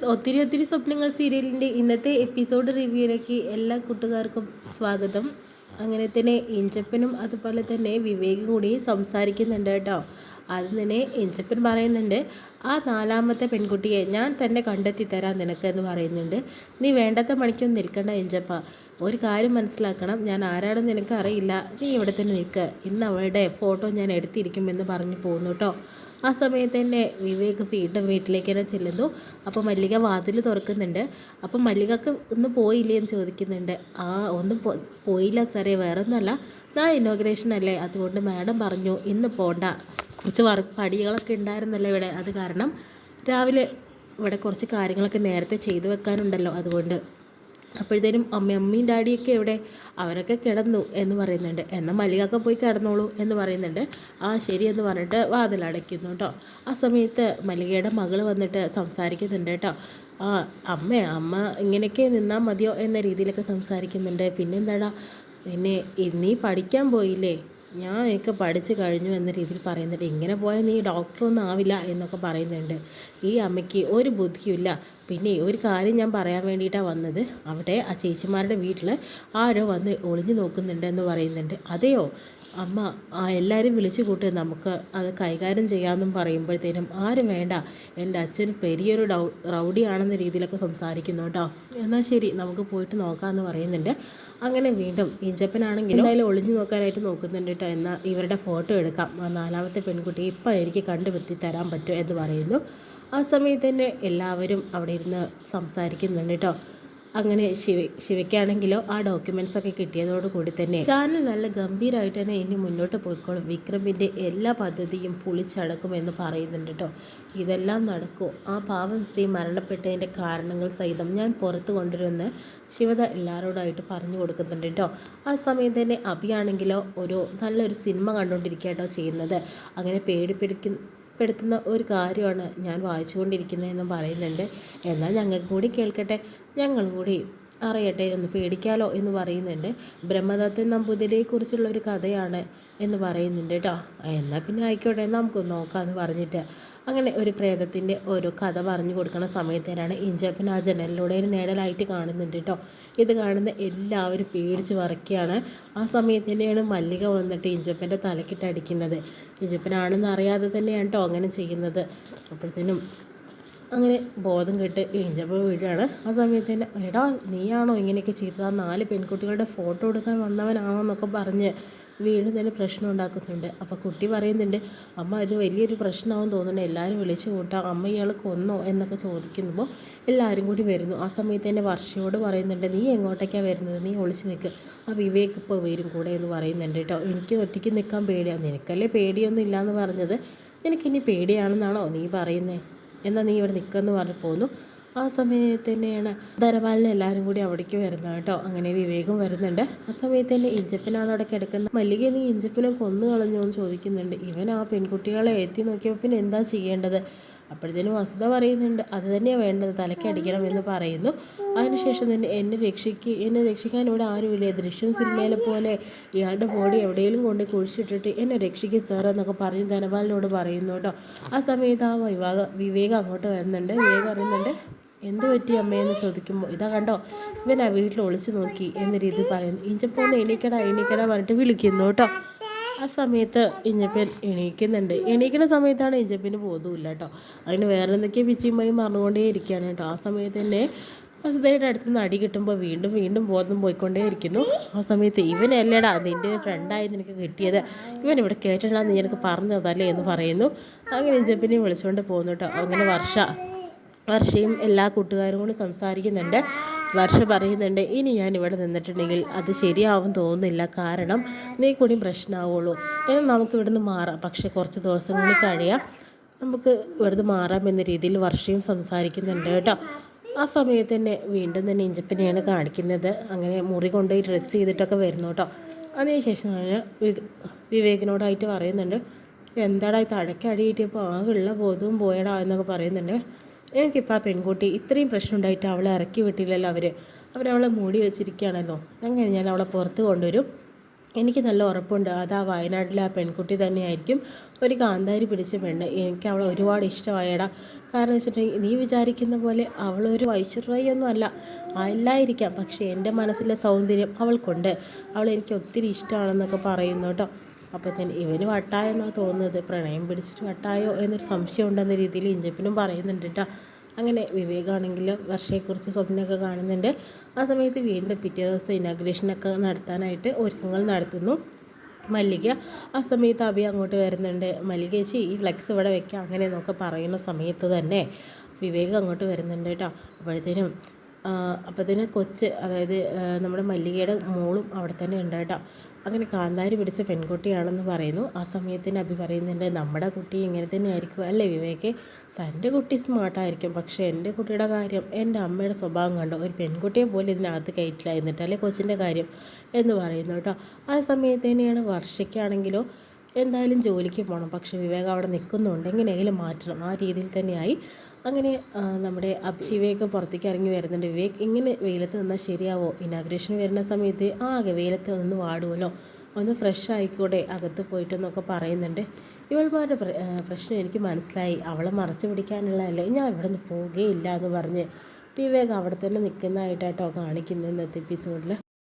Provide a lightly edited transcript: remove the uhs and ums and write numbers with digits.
Friends, ഒത്തിരി ഒത്തിരി സ്വപ്നങ്ങൾ സീരിയലിൻ്റെ ഇന്നത്തെ എപ്പിസോഡ് റിവ്യൂയിലേക്ക് എല്ലാ കൂട്ടുകാർക്കും സ്വാഗതം. അങ്ങനെ തന്നെ ഇഞ്ചപ്പനും അതുപോലെ തന്നെ വിവേകും കൂടി സംസാരിക്കുന്നുണ്ട് കേട്ടോ. ആദ്യം തന്നെ ഇഞ്ചപ്പൻ പറയുന്നുണ്ട്, ആ നാലാമത്തെ പെൺകുട്ടിയെ ഞാൻ തന്നെ കണ്ടെത്തി തരാം നിനക്ക് എന്ന് പറയുന്നുണ്ട്. നീ വേണ്ടാത്ത പണിക്കൊന്നും നിൽക്കണ്ട ഇഞ്ചപ്പ, ഒരു കാര്യം മനസ്സിലാക്കണം, ഞാൻ ആരാണെന്ന് നിനക്ക് അറിയില്ല, നീ ഇവിടെ തന്നെ നിൽക്കുക, ഇന്ന് അവളുടെ ഫോട്ടോ ഞാൻ എടുത്തിരിക്കുമെന്ന് പറഞ്ഞു പോകുന്നു കേട്ടോ. ആ സമയത്ത് തന്നെ വിവേക് വീണ്ടും വീട്ടിലേക്ക് തന്നെ ചെല്ലുന്നു. അപ്പോൾ മല്ലിക വാതിൽ തുറക്കുന്നുണ്ട്. അപ്പം മല്ലികക്ക് ഇന്ന് പോയില്ലേ എന്ന് ചോദിക്കുന്നുണ്ട്. ഒന്നും പോയില്ല സാറേ, വേറെ ഒന്നുമല്ല, നാളെ ഇനോഗ്രേഷൻ അല്ലേ, അതുകൊണ്ട് മാഡം പറഞ്ഞു ഇന്ന് പോണ്ട, കുറച്ച് പടികളൊക്കെ ഉണ്ടായിരുന്നല്ലോ ഇവിടെ, അത് കാരണം രാവിലെ ഇവിടെ കുറച്ച് കാര്യങ്ങളൊക്കെ നേരത്തെ ചെയ്തു വെക്കാനുണ്ടല്ലോ, അതുകൊണ്ട്. അപ്പോഴത്തേനും അമ്മയും ഡാഡിയൊക്കെ എവിടെ, അവരൊക്കെ കിടന്നു എന്ന് പറയുന്നുണ്ട്. എന്നാൽ മല്ലികയൊക്കെ പോയി കിടന്നോളൂ എന്ന് പറയുന്നുണ്ട്. ആ ശരി എന്ന് പറഞ്ഞിട്ട് വാതിലടയ്ക്കുന്നു കേട്ടോ. ആ സമയത്ത് മല്ലികയുടെ മകൾ വന്നിട്ട് സംസാരിക്കുന്നുണ്ട് കേട്ടോ. അമ്മ ഇങ്ങനെയൊക്കെ നിന്നാൽ മതിയോ എന്ന രീതിയിലൊക്കെ സംസാരിക്കുന്നുണ്ട്. പിന്നെന്താടാ, പിന്നെ നീ പഠിക്കാൻ പോയില്ലേ, എനിക്ക് പഠിച്ചു കഴിഞ്ഞു എന്ന രീതിയിൽ പറയുന്നുണ്ട്. ഇങ്ങനെ പോയാൽ നീ ഡോക്ടറൊന്നും ആവില്ല എന്നൊക്കെ പറയുന്നുണ്ട്. ഈ അമ്മയ്ക്ക് ഒരു ബുദ്ധിയില്ല. പിന്നെ ഒരു കാര്യം ഞാൻ പറയാൻ വേണ്ടിയിട്ടാണ് വന്നത്, അവിടെ ആ ചേച്ചിമാരുടെ വീട്ടിൽ ആരോ വന്ന് ഒളിഞ്ഞു നോക്കുന്നുണ്ട് എന്ന് പറയുന്നുണ്ട്. അതെയോ അമ്മ, എല്ലാവരും വിളിച്ചു കൂട്ട്, നമുക്ക് അത് കൈകാര്യം ചെയ്യാമെന്നും പറയുമ്പോഴത്തേനും ആരും വേണ്ട, എൻ്റെ അച്ഛൻ പെരിയൊരു റൗഡിയാണെന്ന രീതിയിലൊക്കെ സംസാരിക്കുന്നു കേട്ടോ. എന്നാൽ ശരി, നമുക്ക് പോയിട്ട് നോക്കാമെന്ന് പറയുന്നുണ്ട്. അങ്ങനെ വീണ്ടും ഇഞ്ചപ്പനാണെങ്കിൽ എന്തായാലും ഒളിഞ്ഞു നോക്കാനായിട്ട് നോക്കുന്നുണ്ട് കേട്ടോ. എന്നാൽ ഇവരുടെ ഫോട്ടോ എടുക്കാം, നാലാമത്തെ പെൺകുട്ടി ഇപ്പം എനിക്ക് കണ്ടുപറ്റി തരാൻ പറ്റും എന്ന് പറയുന്നു. ആ സമയത്ത് തന്നെ എല്ലാവരും അവിടെ ഇരുന്ന് സംസാരിക്കുന്നുണ്ട് കേട്ടോ. അങ്ങനെ ശിവയ്ക്കാണെങ്കിലോ ആ ഡോക്യുമെൻറ്റ്സൊക്കെ കിട്ടിയതോടുകൂടി തന്നെ ചാനൽ നല്ല ഗംഭീരമായിട്ട് തന്നെ ഇനി മുന്നോട്ട് പോയിക്കോളും, വിക്രമിൻ്റെ എല്ലാ പദ്ധതിയും പൊളിച്ചടക്കുമെന്ന് പറയുന്നുണ്ട് കേട്ടോ. ഇതെല്ലാം നടക്കും, ആ പാവം സ്ത്രീ മരണപ്പെട്ടതിൻ്റെ കാരണങ്ങൾ സഹിതം ഞാൻ പുറത്ത് കൊണ്ടുവരുമെന്ന് ശിവത എല്ലാവരോടായിട്ട് പറഞ്ഞു കൊടുക്കുന്നുണ്ട് കേട്ടോ. ആ സമയത്ത് തന്നെ അഭിയാണെങ്കിലോ നല്ലൊരു സിനിമ കണ്ടുകൊണ്ടിരിക്കുക കേട്ടോ ചെയ്യുന്നത്. അങ്ങനെ പേടിപ്പെടുത്തുന്ന ഒരു കാര്യമാണ് ഞാൻ വായിച്ചുകൊണ്ടിരിക്കുന്നതെന്നും പറയുന്നുണ്ട്. എന്നാൽ ഞങ്ങൾക്ക് കൂടി കേൾക്കട്ടെ, ഞങ്ങൾ കൂടി അറിയട്ടെ, ഒന്ന് പേടിക്കാലോ എന്ന് പറയുന്നുണ്ട്. ബ്രഹ്മദത്തൻ നമ്പൂതിരിയെക്കുറിച്ചുള്ള ഒരു കഥയാണ് എന്ന് പറയുന്നുണ്ട് കേട്ടോ. എന്നാൽ പിന്നെ ആയിക്കോട്ടെ, നമുക്കൊന്ന് നോക്കാമെന്ന് പറഞ്ഞിട്ട് അങ്ങനെ ഒരു പ്രേതത്തിൻ്റെ ഒരു കഥ പറഞ്ഞു കൊടുക്കുന്ന സമയത്തേനാണ് ഇഞ്ചപ്പൻ ആ ജനലിലൂടെ ഒരു നേടലായിട്ട് കാണുന്നുണ്ട് കേട്ടോ. ഇത് കാണുന്ന എല്ലാവരും പേടിച്ച് വറക്കുകയാണ്. ആ സമയത്ത് തന്നെയാണ് മല്ലിക വന്നിട്ട് ഇഞ്ചപ്പൻ്റെ തലക്കിട്ട് അടിക്കുന്നത്. ഇഞ്ചപ്പനാണെന്ന് അറിയാതെ തന്നെയാണ് കേട്ടോ അങ്ങനെ ചെയ്യുന്നത്. അപ്പോഴത്തേനും അങ്ങനെ ബോധം കെട്ട് ഇഞ്ചപ്പ വീഴാണ്. ആ സമയത്ത് തന്നെ, എടാ നീയാണോ ഇങ്ങനെയൊക്കെ ചെയ്തത്, ആ 4 പെൺകുട്ടികളുടെ ഫോട്ടോ എടുക്കാൻ വന്നവനാണോ എന്നൊക്കെ പറഞ്ഞ് വീണ്ടും തന്നെ പ്രശ്നം ഉണ്ടാക്കുന്നുണ്ട്. അപ്പോൾ കുട്ടി പറയുന്നുണ്ട്, അമ്മ ഇത് വലിയൊരു പ്രശ്നമാവും തോന്നുന്നുണ്ട്, എല്ലാവരും വിളിച്ചു കൂട്ടാം, അമ്മ ഇയാൾ കൊന്നോ എന്നൊക്കെ ചോദിക്കുമ്പോൾ എല്ലാവരും കൂടി വരുന്നു. ആ സമയത്ത് തന്നെ വർഷയോട് പറയുന്നുണ്ട്, നീ എങ്ങോട്ടേക്കാണ് വരുന്നത്, നീ ഒളിച്ച് നിൽക്ക്, ആ വിവേക് ഇപ്പോൾ വരും കൂടെ എന്ന് പറയുന്നുണ്ട് കേട്ടോ. എനിക്ക് ഒറ്റയ്ക്ക് നിൽക്കാൻ പേടിയാണ്, നിനക്കല്ലേ പേടിയൊന്നും ഇല്ലയെന്ന് പറഞ്ഞത്, നിനക്കിനി പേടിയാണെന്നാണോ നീ പറയുന്നത്, എന്നാൽ നീ ഇവിടെ നിൽക്കുമെന്ന് പറഞ്ഞു പോന്നു. ആ സമയത്ത് തന്നെയാണ് ധനപാലനെ എല്ലാവരും കൂടി അവിടേക്ക് വരുന്നത് കേട്ടോ. അങ്ങനെ വിവേകം വരുന്നുണ്ട്. ആ സമയത്ത് തന്നെ ഇഞ്ചപ്പനാണ് അവിടെ കിടക്കുന്നത്. മല്ലിക നീ ഇഞ്ചപ്പനെ കൊന്നു കളഞ്ഞോ എന്ന് ചോദിക്കുന്നുണ്ട്. ഇവൻ ആ പെൺകുട്ടികളെ എത്തി നോക്കിയപ്പോൾ പിന്നെ എന്താ ചെയ്യേണ്ടത്? അപ്പോഴത്തേനും വസുത പറയുന്നുണ്ട്, അത് തന്നെയാണ് വേണ്ടത്, തലക്കടിക്കണം എന്ന് പറയുന്നു. അതിനുശേഷം തന്നെ എന്നെ രക്ഷിക്കാൻ ഇവിടെ ആരുമില്ലേ, ദൃശ്യം സിനിമയിലെ പോലെ ഇയാളുടെ ബോഡി എവിടെയെങ്കിലും കൊണ്ട് കുഴിച്ചിട്ടിട്ട് എന്നെ രക്ഷിക്കും സാർ എന്നൊക്കെ പറഞ്ഞ് ധനപാലനോട് പറയുന്നു കേട്ടോ. ആ സമയത്ത് ആ വിവേകം അങ്ങോട്ട് വരുന്നുണ്ട്. വിവേകം അറിയുന്നുണ്ട്, എന്ത് പറ്റി അമ്മയെന്ന് ചോദിക്കുമ്പോൾ ഇതാ കണ്ടോ, ഇവൻ ആ വീട്ടിൽ ഒളിച്ചു നോക്കി എന്ന രീതിയിൽ പറയുന്നു. ഇഞ്ചപ്പൊന്ന് എണീക്കടാ പറഞ്ഞിട്ട് വിളിക്കുന്നു കേട്ടോ. ആ സമയത്ത് ഇഞ്ചപ്പൻ എണീക്കുന്ന സമയത്താണ് ഇഞ്ചപ്പന് ബോധമില്ല കേട്ടോ. അതിന് വേറെ എന്തൊക്കെയോ പിച്ചിയുമായി മറന്നുകൊണ്ടേ ഇരിക്കുകയാണ് കേട്ടോ. ആ സമയത്ത് തന്നെ വസുധയുടെ അടുത്ത് നിന്ന് അടി കിട്ടുമ്പോൾ വീണ്ടും ബോധം പോയിക്കൊണ്ടേ ഇരിക്കുന്നു. ആ സമയത്ത് ഇവനല്ലേടാ നിൻ്റെ ഫ്രണ്ടായി നിനക്ക് കിട്ടിയത്, ഇവൻ ഇവിടെ കേട്ടിട്ടാന്ന് നിനക്ക് പറഞ്ഞതല്ലേ എന്ന് പറയുന്നു. അങ്ങനെ ഇഞ്ചപ്പനെയും വിളിച്ചുകൊണ്ട് പോകുന്നു കേട്ടോ. അങ്ങനെ വർഷയും എല്ലാ കൂട്ടുകാരും കൂടി സംസാരിക്കുന്നുണ്ട്. വർഷ പറയുന്നുണ്ട്, ഇനി ഞാൻ ഇവിടെ നിന്നിട്ടുണ്ടെങ്കിൽ അത് ശരിയാവും തോന്നുന്നില്ല, കാരണം നീ കൂടി പ്രശ്നമാവുള്ളൂ, എന്നാൽ നമുക്ക് ഇവിടുന്ന് മാറാം, പക്ഷേ കുറച്ച് ദിവസം കൂടി കഴിയാം, നമുക്ക് ഇവിടുന്ന് മാറാം എന്ന രീതിയിൽ വർഷയും സംസാരിക്കുന്നുണ്ട് കേട്ടോ. ആ സമയത്ത് തന്നെ വീണ്ടും തന്നെ ഇഞ്ചപ്പനെയാണ് കാണിക്കുന്നത്. അങ്ങനെ മുറി കൊണ്ടുപോയി ഡ്രസ്സ് ചെയ്തിട്ടൊക്കെ വരുന്നു കേട്ടോ. അതിനുശേഷം വിവേകിനോടായിട്ട് പറയുന്നുണ്ട്, എന്താടാ തഴയ്ക്ക് അടി കിട്ടിയപ്പോൾ ആകെയുള്ള ബോധവും പോയടാ എന്നൊക്കെ പറയുന്നുണ്ട്. എനിക്കിപ്പോൾ ആ പെൺകുട്ടി ഇത്രയും പ്രശ്നം ഉണ്ടായിട്ട് അവളെ ഇറക്കി വിട്ടില്ലല്ലോ, അവരവളെ മൂടി വെച്ചിരിക്കുകയാണല്ലോ, അങ്ങനെ ഞാൻ അവളെ പുറത്ത് കൊണ്ടുവരും, എനിക്ക് നല്ല ഉറപ്പുണ്ട് അത് ആ വയനാട്ടിലെ ആ പെൺകുട്ടി തന്നെയായിരിക്കും, ഒരു കാന്താരി പിടിച്ച പെണ്ണ്. എനിക്ക് അവളെ ഒരുപാട് ഇഷ്ടമായടാ. കാരണം വെച്ചിട്ടുണ്ടെങ്കിൽ നീ വിചാരിക്കുന്ന പോലെ അവളൊരു ഐശ്വര്യയൊന്നും അല്ല, അല്ലായിരിക്കാം, പക്ഷേ എൻ്റെ മനസ്സിലെ സൗന്ദര്യം അവൾക്കുണ്ട്. അവളെനിക്ക് ഒത്തിരി ഇഷ്ടമാണെന്നൊക്കെ പറയുന്നു കേട്ടോ. അപ്പോൾ തന്നെ ഇവന് വട്ടായെന്നാണ് തോന്നുന്നത്, പ്രണയം പിടിച്ചിട്ട് വട്ടായോ എന്നൊരു സംശയം ഉണ്ടെന്ന രീതിയിൽ ഇഞ്ചപ്പനും പറയുന്നുണ്ട് കേട്ടോ. അങ്ങനെ വിവേകാണെങ്കിൽ വർഷയെക്കുറിച്ച് സ്വപ്നമൊക്കെ കാണുന്നുണ്ട്. ആ സമയത്ത് വീണ്ടും പിറ്റേ ദിവസം ഇനാഗ്രേഷനൊക്കെ നടത്താനായിട്ട് ഒരുക്കങ്ങൾ നടത്തുന്നു മല്ലിക. ആ സമയത്ത് അഭി അങ്ങോട്ട് വരുന്നുണ്ട്. മല്ലിക ചേച്ചി ഈ ഫ്ലെക്സ് ഇവിടെ വെക്കുക അങ്ങനെ എന്നൊക്കെ പറയുന്ന സമയത്ത് തന്നെ വിവേക് അങ്ങോട്ട് വരുന്നുണ്ട് കേട്ടോ. അപ്പോഴത്തേനും കൊച്ച്, അതായത് നമ്മുടെ മല്ലികയുടെ മോളും അവിടെ തന്നെ ഉണ്ട് കേട്ടോ. അങ്ങനെ കാന്താരി പിടിച്ച പെൺകുട്ടിയാണെന്ന് പറയുന്നു. ആ സമയത്തിന് അഭി പറയുന്നുണ്ട്, നമ്മുടെ കുട്ടി ഇങ്ങനെ തന്നെ ആയിരിക്കും അല്ലേ വിവേക്, തൻ്റെ കുട്ടി സ്മാർട്ടായിരിക്കും, പക്ഷേ എൻ്റെ കുട്ടിയുടെ കാര്യം എൻ്റെ അമ്മയുടെ സ്വഭാവം കണ്ടോ, ഒരു പെൺകുട്ടിയെ പോലും ഇതിനകത്ത് കയറ്റില്ല, എന്നിട്ടല്ലേ കൊച്ചിൻ്റെ കാര്യം എന്ന് പറയുന്നു കേട്ടോ. ആ സമയത്ത് തന്നെയാണ് വർഷയ്ക്കാണെങ്കിലോ എന്തായാലും ജോലിക്ക് പോകണം, പക്ഷേ വിവേക് അവിടെ നിൽക്കുന്നുണ്ട്, എങ്ങനെയെങ്കിലും മാറ്റണം, ആ രീതിയിൽ തന്നെയായി. അങ്ങനെ നമ്മുടെ വിവേക് പുറത്തേക്ക് ഇറങ്ങി വരുന്നുണ്ട്. വിവേക് ഇങ്ങനെ വെയിലത്ത് നിന്നാൽ ശരിയാവോ, ഇനാഗ്രേഷൻ വരുന്ന സമയത്ത് ആകെ വെയിലത്ത് ഒന്ന് വാടുമല്ലോ, ഒന്ന് ഫ്രഷ് ആയിക്കൂടെ അകത്ത് പോയിട്ടെന്നൊക്കെ പറയുന്നുണ്ട്. ഇവൾമാരുടെ പ്രശ്നം എനിക്ക് മനസ്സിലായി, അവളെ മറച്ചു പിടിക്കാനുള്ളതല്ലേ, ഞാൻ ഇവിടെ നിന്ന് പോവുകയില്ല എന്ന് പറഞ്ഞ് വിവേക് അവിടെ തന്നെ നിൽക്കുന്നതായിട്ടോ കാണിക്കുന്നത് ഇന്നത്തെ എപ്പിസോഡിൽ.